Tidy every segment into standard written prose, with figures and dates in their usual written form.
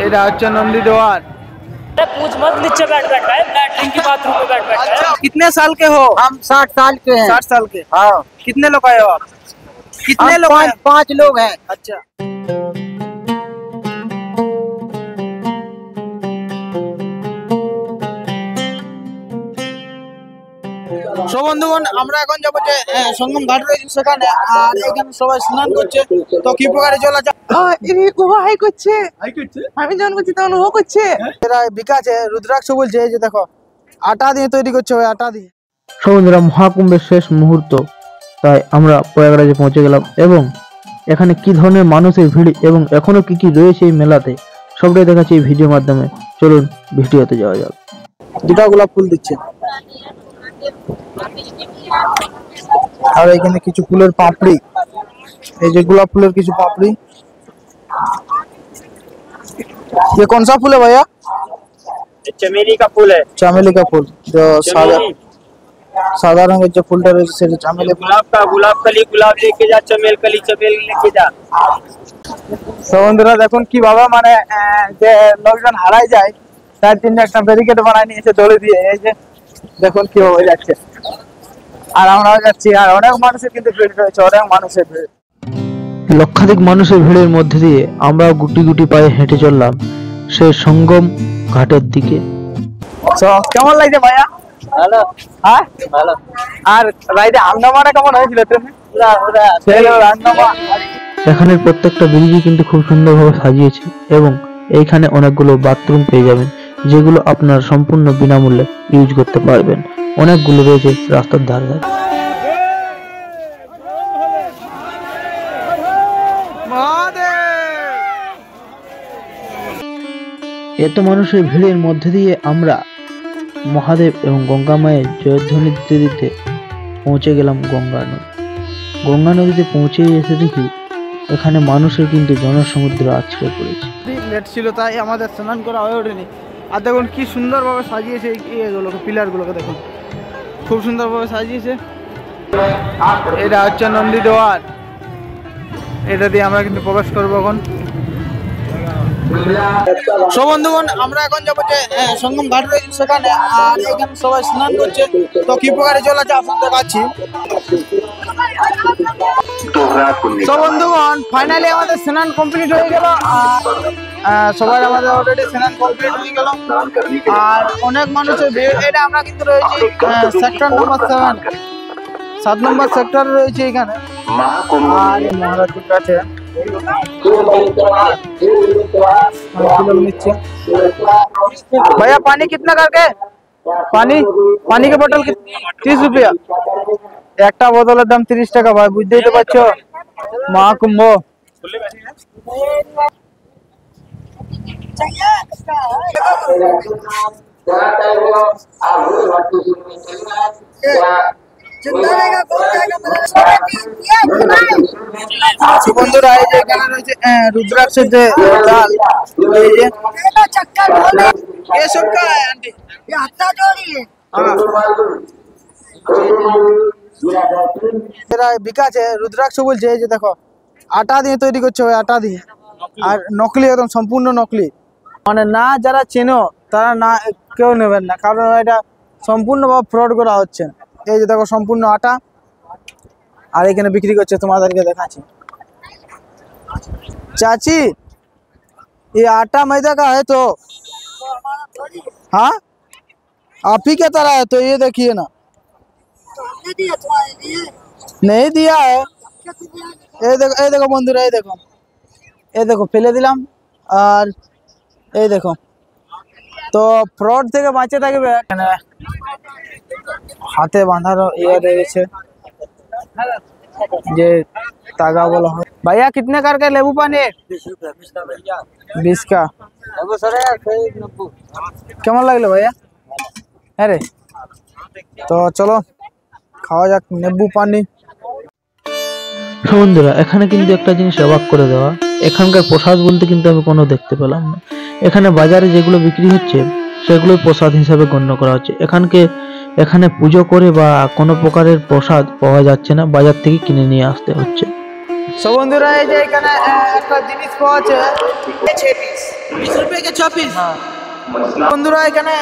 এটা হচ্ছে नंदीद्वार। पूछ मत, नीचे बैठ बैठा है, लैट्रिन की बाथरूम में बैठ बैठा है। कितने साल के हो? हम 60 साल के हैं। 60 साल के। हाँ। कितने लोग आए हो आप? कितने लोग? 5 लोग हैं। अच्छा। সো বন্ধুগণ, আমরা এখন যাবো যে সঙ্গম ঘাট রয়েছে সেখানে, আর এখানে সবাই স্নান করছে। তো কি প্রকারে চলা যায়? ও হাই করছে, আমি যখন করছি তখন ও করছে। এরা বিকাশে রুদ্রাক্ষ বলছে, এই যে দেখো আটা দিয়ে তৈরি করছে, ওই আটা দিয়ে। সো বন্ধুরা, মহাকুম্ভের শেষ মুহূর্ত, তাই আমরা প্রয়াগরাজে পৌঁছে গেলাম এবং এখানে কি ধরনের মানুষের ভিড় এবং এখনো কি কি রয়েছে এই মেলাতে সবটাই দেখাচ্ছি এই ভিডিওর মাধ্যমে। চলুন ভিডিওতে যাওয়া যাক। দুটা গোলাপ ফুল দিচ্ছে, আর এখানে কিছু ফুলের পাপড়ি, এই যে গোলাপ ফুলের কিছু पापड़ी। ये कौन सा फूल है भैया? चमेली का फूल है। चमेली का फूल, जो सादा रंग जो फूलটা রয়েছে সেটা चमेली। गुलाब कली गुलाब लेके जा, चमेल कली चमेल लेके जा। তো বন্ধুরা দেখুন কিভাবে মানে যে লোকজন হারাই যায় তার জন্য একটা ব্যারিকেড বানায় নিয়েছে দড়ি দিয়ে। এই যে দেখুন কিভাবে যাচ্ছে, আর আমরাও যাচ্ছি, আর অনেক মানুষের কিন্তু ভিড় রয়েছে, অনেক মানুষের ভিড়। লক্ষাধিক মানুষের ভিড়ের মধ্যে দিয়ে আমরা গুটি গুটি পায়ে হেঁটে চললাম সেই সঙ্গম ঘাটের দিকে। তো কেমন লাগছে ভাইয়া? ভালো। হ্যাঁ ভালো। আর রাইডে আন্দামানে কেমন হয়েছিল তুমি? এখানের প্রত্যেকটা ব্রিজই কিন্তু খুব সুন্দরভাবে সাজিয়েছে এবং এইখানে অনেকগুলো বাথরুম পেয়ে যাবেন, যেগুলো আপনারা সম্পূর্ণ বিনামূল্যে ইউজ করতে পারবেন। অনেকগুলো রয়েছে রাস্তার ধারে ধারে। এত মানুষের ভিড়ের মধ্যে দিয়ে আমরা মহাদেব এবং গঙ্গা মায়ের জয়ধ্বনি দিতে দিতে পৌঁছে গেলাম গঙ্গা নদী। গঙ্গা নদীতে পৌঁছে এসে দেখি এখানে মানুষের কিন্তু জনসমুদ্র আছড়ে পড়েছে। লেট ছিল তাই আমাদের স্নান করা হয়ে ওঠেনি। আর দেখুন কি সুন্দরভাবে সাজিয়েছে এগুলোকে, পিলারগুলোকে দেখুন খুব সুন্দরভাবে সাজিয়েছে। এটা হচ্ছে नंदीद्वार, এটা দিয়ে আমরা কিন্তু প্রবেশ করবো এখন। সো বন্ধুগণ, আমরা এখন যাবো যে সঙ্গম ঘাট রয়েছে সেখানে, আর এখানে সবাই স্নান করছে। তো কি প্রকারে চলা যায় আপনাদের দেখাচ্ছি। সো বন্ধুগণ, ফাইনালি আমাদের স্নান কমপ্লিট হয়ে গেল, আর সবাই আমাদের অলরেডি স্নান কমপ্লিট হয়ে গেল, আর অনেক মানুষের ভিড়। এটা আমরা কিন্তু রয়েছি সেক্টর নম্বর 7 নম্বর সেক্টরে রয়েছে এখানে। আর মহারাজের কাছে भैया पानी कितना करके? पानी के बोतल 30 रुपया, একটা বোতলের দাম 30 টাকা। ভাই বুঝতেই তো পারছো, মহাকুম্ভ। বন্ধুরা, এই যে এখানে রয়েছে রুদ্রাক্ষের যে ডাল, এই যে ये सब का है आंटी, ये हत्ता जोड़ी है। এরা বিকাশে রুদ্রাক্ষ বলছে, এই যে দেখো আটা দিয়ে তৈরি করছে, ওই আটা দিয়ে, আর নকলি, একদম সম্পূর্ণ নকলি। মানে না যারা চেনো তারা না কেউ নেবেন না, কারণ এটা সম্পূর্ণভাবে ফ্রড করা হচ্ছে। এই যে দেখো সম্পূর্ণ আটা, আর এখানে বিক্রি করছে, তোমাদেরকে দেখাচ্ছি। चाची, ये आटा मैदा का है तो? हाँ, आप ही के तरह है तो ये देखिए ना। नहीं दिया है। ये देखो बंधुरा, ये देखो फेले दिलाम, और ये देखो। तो फ्रड থেকে বাঁচে থাকবে, এখানে হাতে বাঁধানো ইয়ে রয়েছে যে तागा बोला है। भैया कितने करके लेबू पानी? 20 का। কেমন লাগলো ভাইয়া? আরে তো চলো খাওয়া যাক লেবু পানি। বন্ধুরা, এখানে কিন্তু একটা জিনিস অবাক করে দেওয়া, এখানকার প্রসাদ বলতে কিন্তু আমি কোনো দেখতে পেলাম না। এখানে বাজারে যেগুলো বিক্রি হচ্ছে সেগুলো প্রসাদ হিসাবে গণ্য করা হচ্ছে। এখানে পুজো করে বা কোনো প্রকারের প্রসাদ পাওয়া যাচ্ছে না, বাজার থেকে কিনে নিয়ে আসতে হচ্ছে। সো বন্ধুরা, এই যে এখানে একটা জিনিস পাওয়া আছে, 6 পিস থেকে 6 পিস। বন্ধুরা এখানে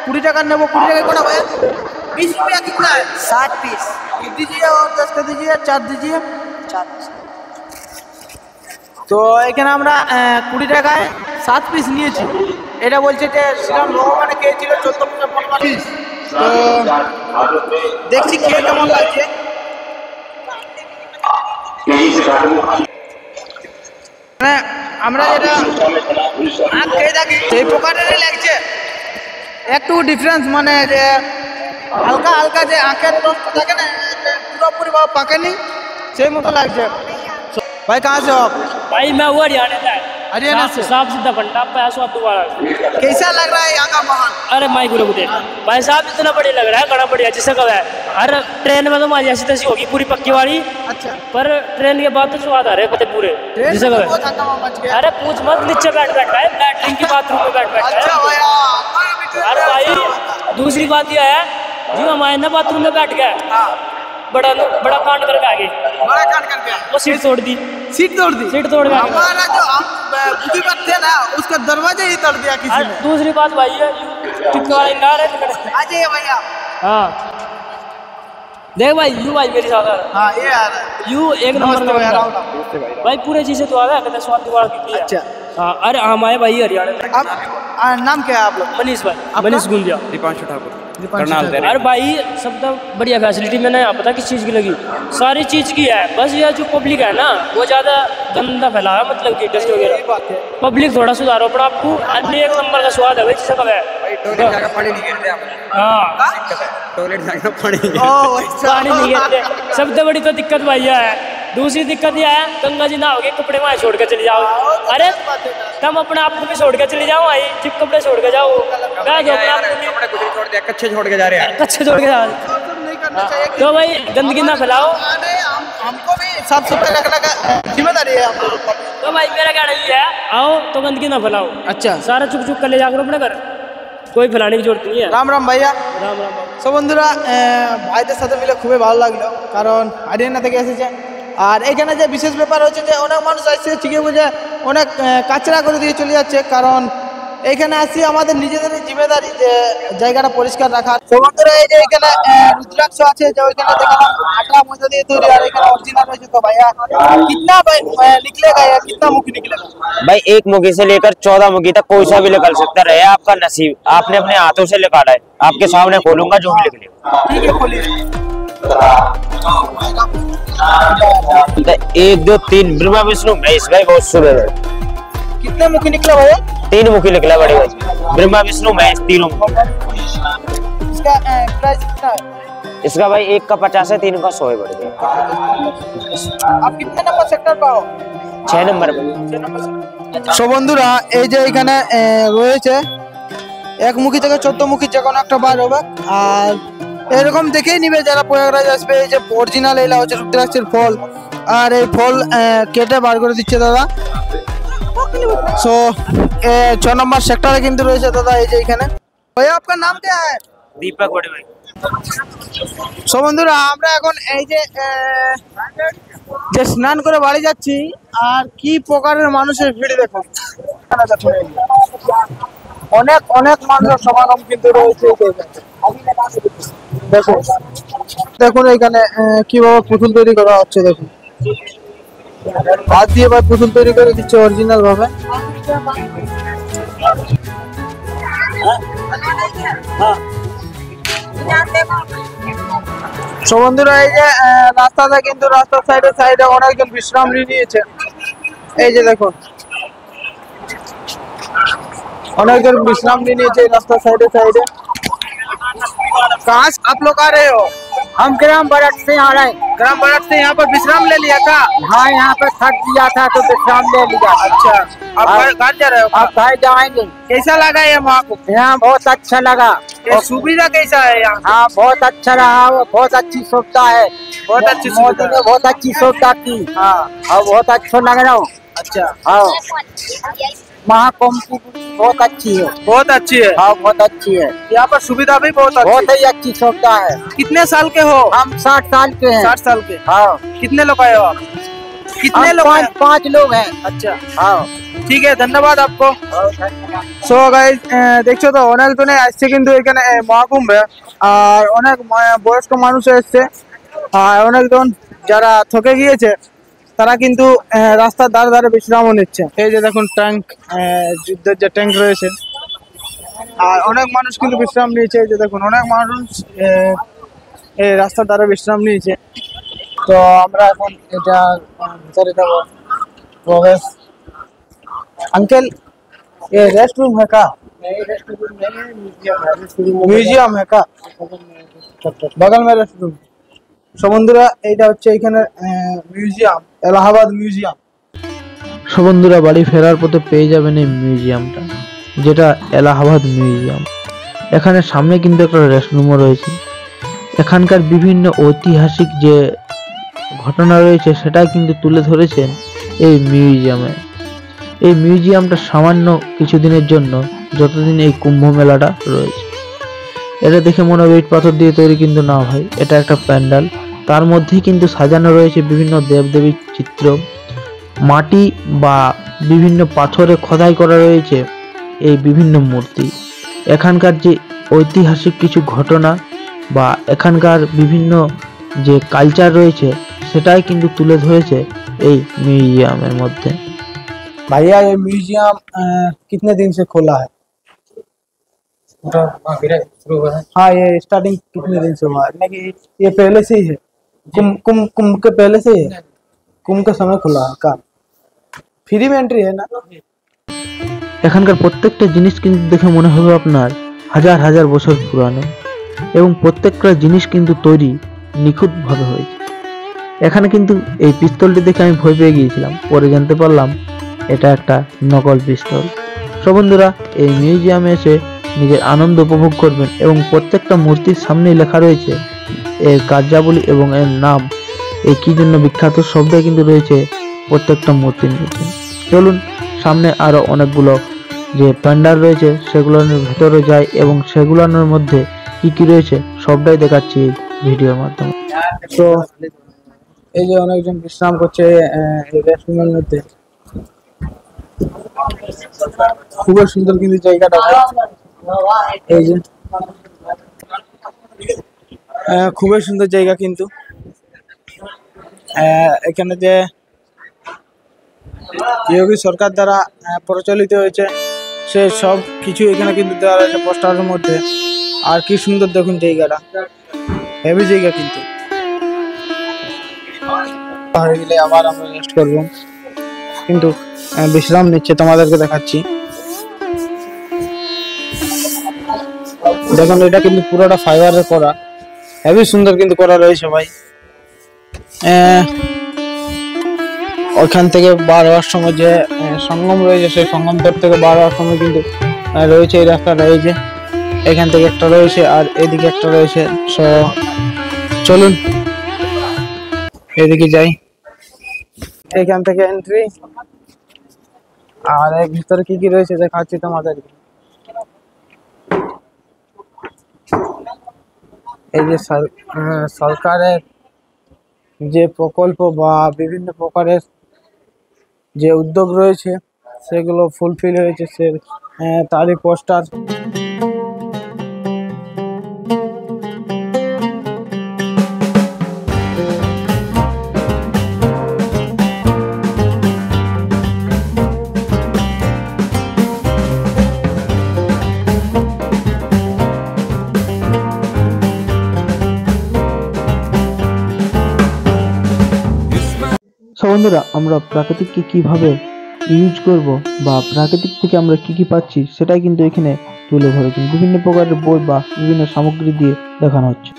20 টাকা নেবো। 20 টাকা কোনা ভাই? 20 रुपया कितना है? 7 पीस। दीजिए और 10 का दीजिए, 4 दीजिए। 4। তো এখানে আমরা 20 টাকায় 7 পিস নিয়েছি। এটা বলছে যে শ্রীরাম ভগবানে খেয়েছিল 14 পিস। তো দেখছি খেয়ে কেমন লাগছে। আমরা যেটা আখ খেয়ে থাকি সেই প্রকারেরই লাগছে, একটু ডিফারেন্স মানে যে হালকা হালকা যে আখের রস থাকে না, পুরোপুরি ভাবে পাকেনি সেই মতো লাগছে। भाई कहाँ से हो आप? भाई मैं वो हरियाणा का है। हरियाणा से? साफ सीधा भंडा पैसा दोबारा। कैसा लग रहा है यहाँ का माहौल? अरे माई गुरु बुदे भाई साहब इतना बढ़िया लग रहा है, बड़ा बढ़िया जैसे कब है। हर ट्रेन में तो हमारी ऐसी तैसी होगी पूरी पक्की वाली, अच्छा। पर ट्रेन के बाद तो स्वाद आ रहे पते पूरे जैसे कब बहुत हंगामा मच है। गया। अरे पूछ मत, नीचे बैठ बैठा है, लैट्रिन की बाथरूम में बैठ बैठा अच्छा है। भैया। अरे भाई दूसरी बात यह है जी, हमारे ना बाथरूम में बैठ गया, हाँ, बड़ा बड़ा कांड करके आ गए, बड़ा कांड कर गया। वो सीट तोड़ दी, सीट तोड़ दी? सीट तोड़ के आ गया। हमारा जो बुद्धि पर थे ना, उसका दरवाजा ही तोड़ दिया किसी और ने। दूसरी बात भाई है टिक्का वाले ना रहे। आ जाइए भैया। हाँ देख भाई यू भाई मेरे साथ आ रहा हाँ ये आ रहा है। है। यू एक नंबर नमस्ते का भैया, बंदा। राम राम। नमस्ते भाई। भाई पूरे चीजें तो आ रहा है, कहते स्वाद दोबारा की है। अच्छा। हाँ अरे हम आए भाई हरियाणा में। अब नाम क्या है आप लोग? मनीष भाई, मनीष गुंदिया। दीपांशु ठाकुर दीपांशु करनाल ठाकुर। दे अरे भाई सब तो बढ़िया फैसिलिटी मैंने यहाँ पता किस चीज़ की लगी, सारी चीज़ की है। बस ये जो पब्लिक है ना वो ज़्यादा गंदा फैला है, मतलब कि डस्ट वगैरह। पब्लिक थोड़ा सुधारो, पर आपको अन्य एक नंबर का स्वाद है भाई जैसे कब है। टॉयलेट जाकर पानी नहीं गिरते आप, हाँ टॉयलेट जाकर पानी नहीं गिरते। ओ वैसा। पानी नहीं गिरते, सबसे बड़ी तो दिक्कत भाई यह है। दूसरी दिक्कत यह है गंगा जी ना होगे कपड़े वहाँ छोड़ के चले जाओ। अरे तुम अपने आप को भी छोड़ के चले जाओ, वहीं चिप कपड़े छोड़ के जाओ, क्या जो अपने आप को भी कपड़े कुछ नहीं छोड़ दिया, कच्चे छोड़ के जा रहे हैं। कच्चे छोड़ के जाओ। नहीं करना चाहिए। तो भाई गंदगी ना फैलाओ। हमको भी साफ सुथरा रखने का जिम्मेदारी है हम लोगों को। तो भाई मेरा कहना ये है, आओ तो गंदगी ना फैलाओ। अच्छा। सारा चुप चुप कर ले जाकर अपने घर, कोई फैलाने की जरूरत नहीं है। রাম রাম ভাইয়া। राम राम। সো বন্ধুরা ভাইদের সাথে মিলে খুবই ভালো লাগলো, কারণ হরিয়ানা থেকে এসেছে। আর এখানে যে বিশেষ ব্যাপার হচ্ছে যে অনেক মানুষ আসছে ঠিকই বুঝে অনেক কাচরা করে দিয়ে চলে যাচ্ছে, কারণ এইখানে আসি আমাদের নিজেদেরই জিম্মেদারি যে জায়গাটা পরিষ্কার রাখা। তো বন্ধুরা এই যে এখানে রুদ্রাক্ষ আছে, যে ওইখানে দেখালাম আটা ময়দা দিয়ে তৈরি, আর এখানে অরিজিনাল রয়েছে। তো ভাইয়া कितना निकलेगा या कितना मुखी निकलेगा? भाई 1 मुखी से लेकर 14 मुखी तक कोई सा भी निकल सकता रहे, आपका नसीब। आपने अपने हाथों से निकाला है, आपके सामने खोलूंगा जो भी निकलेगा। ठीक है खोलिए। 1 2 3 ब्रह्मा विष्णु महेश भाई बहुत सुबह है। कितने मुखी निकला भैया? 3 मुखी निकला बड़े भाई, ब्रह्मा विष्णु महेश तीनों। इसका प्राइस कितना है? इसका भाई 1 का 50 है, 3 का 100 है बड़े भाई। आप कितने नंबर सेक्टर पे हो? 6 नंबर पे। সো বন্ধুরা এই যে এখানে রয়েছে 1 মুখী থেকে 14 মুখী যে কোনো একটা বার হবে। আর এরকম দেখেই নিবে যারা প্রয়াগরাজ আসবে। এই যে অরিজিনাল এলা হচ্ছে রুদ্রাক্ষের ফল, আর এই ফল কেটে বার করে দিচ্ছে দাদা। সো 6 নম্বর সেক্টরে কিন্তু রয়েছে দাদা এই যে এখানে। ভাইয়া আপনার নাম क्या है? दीपक बड़े भाई। সো বন্ধুরা আমরা এখন এই যে স্নান করে বাড়ি যাচ্ছি, আর কি প্রকারের মানুষের ভিড় দেখো। অনেক অনেক মানুষের সমাগম কিন্তু রয়েছে এই জায়গাতে। দেখো দেখুন এখানে কিভাবে পুতুল তৈরি করা হচ্ছে। দেখুন হাত দিয়ে ভাই পুতুল তৈরি করে দিচ্ছে অরিজিনাল ভাবে। সো বন্ধুরা এই যে রাস্তাটা কিন্তু রাস্তার সাইডে অনেকজন বিশ্রাম নিয়েছে। এই যে দেখুন অনেকজন বিশ্রাম নিয়েছে রাস্তার সাইডে। कहाँ से आप लोग आ रहे हो? हम ग्राम बरट से आ रहे हैं। ग्राम बराट से यहाँ पर विश्राम ले लिया था? हाँ यहाँ पर थक दिया था तो विश्राम ले लिया। अच्छा आप घर जा रहे हो? अब घर जाएंगे। कैसा लगा ये वहाँ को? यहाँ बहुत अच्छा लगा। ये सुविधा कैसा है यहाँ? हाँ बहुत अच्छा रहा, वो बहुत अच्छी सुविधा है। बहुत अच्छी मोदी सुविधा ने बहुत अच्छी सुविधा की। हाँ और बहुत अच्छा लग रहा हूँ। अच्छा हाँ महाकुंभ की बहुत अच्छी है। बहुत अच्छी है। हाँ बहुत अच्छी है। यहाँ पर सुविधा भी बहुत बहुत अच्छी ही अच्छी सुविधा है। कितने साल के हो? हम 60 साल के हैं। 60 साल के। हाँ कितने लोग आए हो आप? कितने हम लोग आए? 5 लोग हैं। अच्छा हाँ ठीक है, धन्यवाद आपको। সো গাইস দেখছো তো অনেক জনে আসছে কিন্তু এখানে মহাকুম্ভে, আর অনেক বয়স্ক মানুষ এসছে, আর অনেকজন যারা থকে গিয়েছে তারা কিন্তু রাস্তার ধারে ধারে বিশ্রামও নিচ্ছে। এই যে দেখুন ট্যাঙ্ক, যুদ্ধের যে ট্যাঙ্ক রয়েছে, আর অনেক মানুষ কিন্তু বিশ্রাম নিয়েছে। এই যে দেখুন অনেক মানুষ এই রাস্তার ধারে বিশ্রাম নিয়েছে। তো আমরা এখন এটা ভিতরে যাব প্রবেশ। अंकल ये रेस्ट रूम है का? म्यूजियम है का? बगल में रेस्ट रूम। সো বন্ধুরা এইটা হচ্ছে এখানে মিউজিয়াম, এলাহাবাদ মিউজিয়াম। সো বন্ধুরা বাড়ি ফেরার পথে পেয়ে যাবেন এই মিউজিয়ামটা, যেটা এলাহাবাদ মিউজিয়াম। এখানে সামনে কিন্তু একটা রেস্ট রুমও রয়েছে। এখানকার বিভিন্ন ঐতিহাসিক যে ঘটনা রয়েছে সেটা কিন্তু তুলে ধরেছেন এই মিউজিয়ামে। এই মিউজিয়ামটা সামান্য কিছুদিনের জন্য, যতদিন এই কুম্ভ মেলাটা রয়েছে। এটা দেখে মনে হবে ইট পাথর দিয়ে তৈরি, কিন্তু না ভাই, এটা একটা প্যান্ডেল। তার মধ্যেই কিন্তু সাজানো রয়েছে বিভিন্ন দেবদেবীর চিত্র, মাটি বা বিভিন্ন পাথরে খোদাই করা রয়েছে এই বিভিন্ন মূর্তি। এখানকার যে ঐতিহাসিক কিছু ঘটনা বা এখানকার বিভিন্ন যে কালচার রয়েছে সেটাই কিন্তু তুলে ধরেছে এই মিউজিয়ামের মধ্যে। भैया ये म्यूजियम कितने दिन से खोला है? हाँ, ये स्टार्टिंग कितने दिन से हुआ है? कि ये पहले से ही है? कुंभ के पहले से ही है? कुंभ के समय खुला है का? फ्री में एंट्री है ना? এখানকার প্রত্যেকটা জিনিস কিন্তু দেখে মনে হবে আপনার হাজার হাজার বছর পুরানো, এবং প্রত্যেকটা জিনিস কিন্তু তৈরি নিখুঁতভাবে হয়েছে। এখানে কিন্তু এই পিস্তলটি দেখে আমি ভয় পেয়ে গিয়েছিলাম, পরে জানতে পারলাম এটা একটা নকল পিস্তল। সো বন্ধুরা এই মিউজিয়ামে এসে নিজের আনন্দ উপভোগ করবেন, এবং প্রত্যেকটা মূর্তির সামনেই লেখা রয়েছে এর কার্যাবলী এবং এর নাম, এই কি জন্য বিখ্যাত সবটাই কিন্তু রয়েছে প্রত্যেকটা মূর্তির নিচে। চলুন সামনে আরো অনেকগুলো যে প্যান্ডেল রয়েছে সেগুলোর ভেতরে যাই, এবং সেগুলোর মধ্যে কি কি রয়েছে সবটাই দেখাচ্ছি এই ভিডিওর মাধ্যমে। তো এই যে অনেকজন বিশ্রাম করছে এই রেস্টুরেন্টের মধ্যে। খুবই সুন্দর কিন্তু জায়গাটা, এই যে খুবই সুন্দর জায়গা কিন্তু। এখানে যে যোগী সরকার দ্বারা প্রচলিত হয়েছে সে সব কিছু এখানে কিন্তু দেওয়া রয়েছে পোস্টারের মধ্যে। আর কি সুন্দর দেখুন জায়গাটা, হেভি জায়গা কিন্তু। হয়ে গেলে আবার আমরা রেস্ট করবো, কিন্তু বিশ্রাম নিচ্ছে, তোমাদেরকে দেখাচ্ছি। দেখুন এটা কিন্তু পুরোটা ফাইবারের করা, হেভি সুন্দর কিন্তু করা রয়েছে ভাই। ওইখান থেকে বার হওয়ার সময় যে সঙ্গম রয়েছে, সেই সঙ্গম তট থেকে বার হওয়ার সময় কিন্তু রয়েছে এই রাস্তাটা, এই যে এখান থেকে একটা রয়েছে আর এদিকে একটা রয়েছে। সো চলুন এদিকে যাই, এখান থেকে এন্ট্রি। আর এর ভিতরে কি কি রয়েছে দেখাচ্ছি তোমাদের। এই যে সরকারের যে প্রকল্প বা বিভিন্ন প্রকারের যে উদ্যোগ রয়েছে সেগুলো ফুলফিল হয়েছে, সে তারই পোস্টার। সো বন্ধুরা আমরা প্রাকৃতিককে কিভাবে ইউজ করব বা প্রাকৃতিক থেকে আমরা কি কি পাচ্ছি সেটাই কিন্তু এখানে তুলে ধরেছেন, বিভিন্ন প্রকারের বই বা বিভিন্ন সামগ্রী দিয়ে দেখানো হচ্ছে।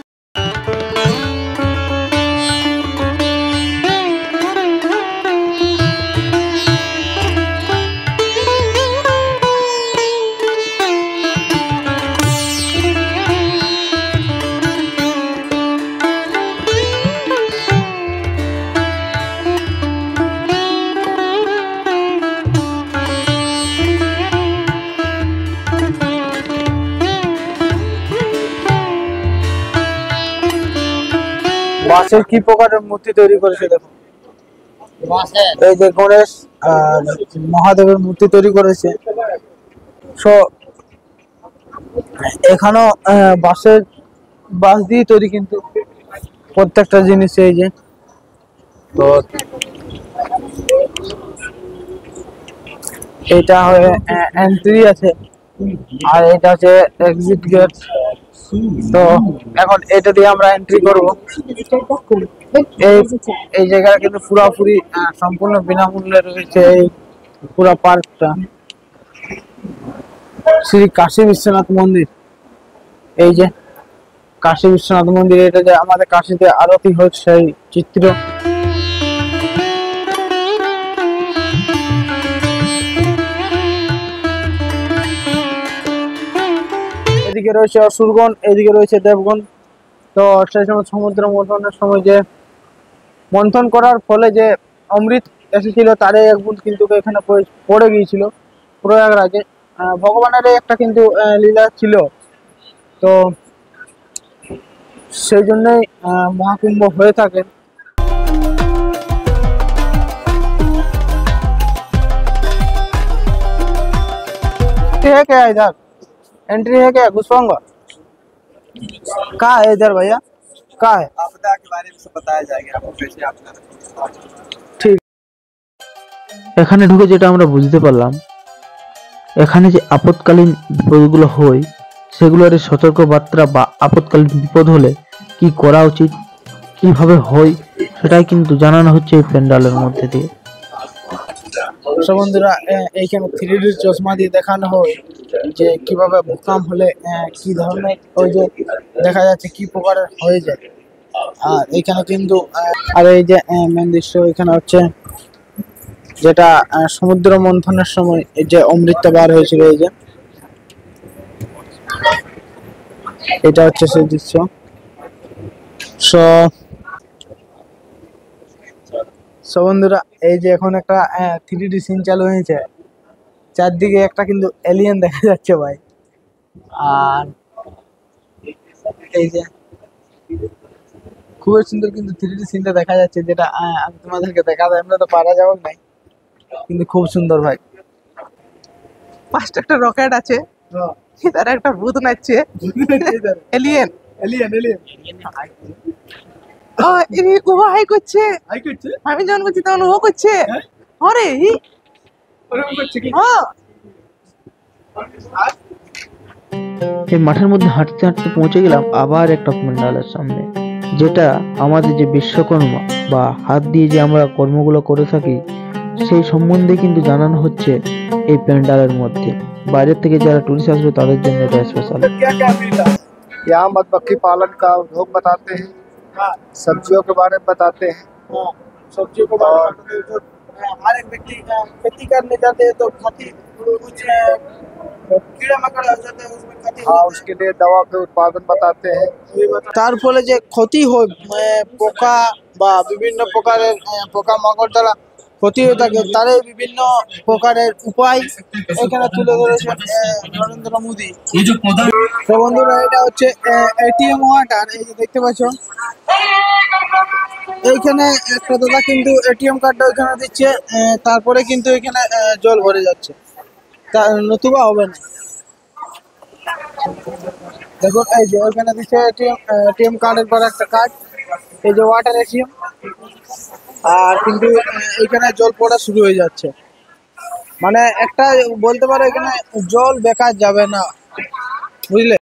বাঁশের কি প্রকারের মূর্তি তৈরি করেছে দেখো। এই যে গণেশ আর মহাদেবের মূর্তি তৈরি করেছে। সো এখানেও বাঁশ দিয়ে তৈরি কিন্তু প্রত্যেকটা জিনিস। এই যে তো এটা হয়ে এন্ট্রি আছে আর এটা হচ্ছে এক্সিট গেট। তো এখন এটা দিয়ে আমরা এন্ট্রি করব। এই জায়গাটা কিন্তু পুরোপুরি সম্পূর্ণ বিনামূল্যে রয়েছে এই পুরো পার্কটা। শ্রী কাশী বিশ্বনাথ মন্দির, এই যে কাশী বিশ্বনাথ মন্দির, এটা যে আমাদের কাশীতে আরতি হচ্ছে সেই চিত্র। এদিকে রয়েছে অসুরগণ, এদিকে রয়েছে দেবগণ। তো সেই সময় সমুদ্র মন্থনের সময় যে মন্থন করার ফলে যে অমৃত এসেছিল তারই এক বুঁদ কিন্তু এখানে পড়ে গিয়েছিল প্রয়াগরাজে। ভগবানের একটা কিন্তু লীলা ছিল, তো সেই জন্যই মহাকুম্ভ হয়ে থাকে। है क्या इधर एंट्री है क्या घुसवाऊंगा? कहाँ है इधर भैया, कहाँ है? आपदा के बारे में सब बताया जाएगा आपको कैसे आपदा। ठीक। এখানে ঢুকে যেটা আমরা বুঝতে পারলাম, এখানে যে আপৎকালীন বিপদগুলো হয় সেগুলোর সতর্ক বার্তা বা আপৎকালীন বিপদ হলে কি করা উচিত, কিভাবে হয়, সেটাই কিন্তু জানানো হচ্ছে এই প্যান্ডালের মধ্যে দিয়ে। সব বন্ধুরা এইখানে 3D চশমা দিয়ে দেখানো হয় যে কিভাবে ভূকম্প হলে কি ধরনের ওই যে দেখা যাচ্ছে কি প্রকারের হয়ে যায়। আর এইখানে কিন্তু আর এই যে মেন দৃশ্য এখানে হচ্ছে যেটা সমুদ্র মন্থনের সময় এই যে অমৃতটা বার হয়েছিল, এই যে এটা হচ্ছে সেই দৃশ্য। সো বন্ধুরা এই যে এখন একটা 3D সিন চালু হয়েছে, চারদিকে একটা কিন্তু এলিয়েন দেখা যাচ্ছে ভাই। আর এই যে খুবই সুন্দর কিন্তু 3D সিনটা দেখা যাচ্ছে, যেটা আমি তোমাদেরকে দেখাবো, আমরা তো পারা যাবো নাই, কিন্তু খুব সুন্দর ভাই। পাঁচটা একটা রকেট আছে, এটার একটা ভূত নাচছে, এলিয়েন এলিয়েন এলিয়েন ও হাই করছে, আমি যখন করছি তখন ও করছে। আরে এই মাঠের মধ্যে হাঁটতে হাঁটতে পৌঁছে গেলাম আবার একটা প্যান্ডালের সামনে, যেটা আমাদের যে বিশ্বকর্মা বা হাত দিয়ে যে আমরা কর্মগুলো করে থাকি সেই সম্বন্ধে কিন্তু জানানো হচ্ছে এই প্যান্ডালের মধ্যে। বাইরের থেকে যারা টুরিস্ট আসবে তাদের জন্য এটা স্পেশাল। यहाँ मधुमक्खी पालन का उद्योग बताते हैं, सब्जियों के बारे में बताते हैं। सब्जियों के बारे में बताते हैं, तो हर एक व्यक्ति खेती करने जाते हैं तो खेती कुछ कीड़ा मकोड़ा हो जाता है उसमें खेती, हाँ उसके लिए दवा के उत्पादन बताते हैं। তার ফলে যে ক্ষতি হয় পোকা বা বিভিন্ন প্রকারের পোকামাকড় দ্বারা ক্ষতি হয়ে থাকে, তার বিভিন্ন প্রকারের উপায় এখানে তুলে ধরেছেন নরেন্দ্র মোদী। তো বন্ধুরা এটা হচ্ছে এটিএম ওয়াটার, এই যে দেখতে পাচ্ছ এইখানে একটা দাদা কিন্তু এটিএম কার্ডটা ওইখানে দিচ্ছে, তারপরে কিন্তু এখানে জল ভরে যাচ্ছে, তা নতুবা হবে না। দেখুন এই যে ওইখানে দিচ্ছে এটিএম কার্ডের পর একটা কার্ড, এই যে ওয়াটার এটিএম, আর কিন্তু এখানে জল পড়া শুরু হয়ে যাচ্ছে। মানে একটা বলতে পারো এখানে জল বেকার যাবে না, বুঝলে।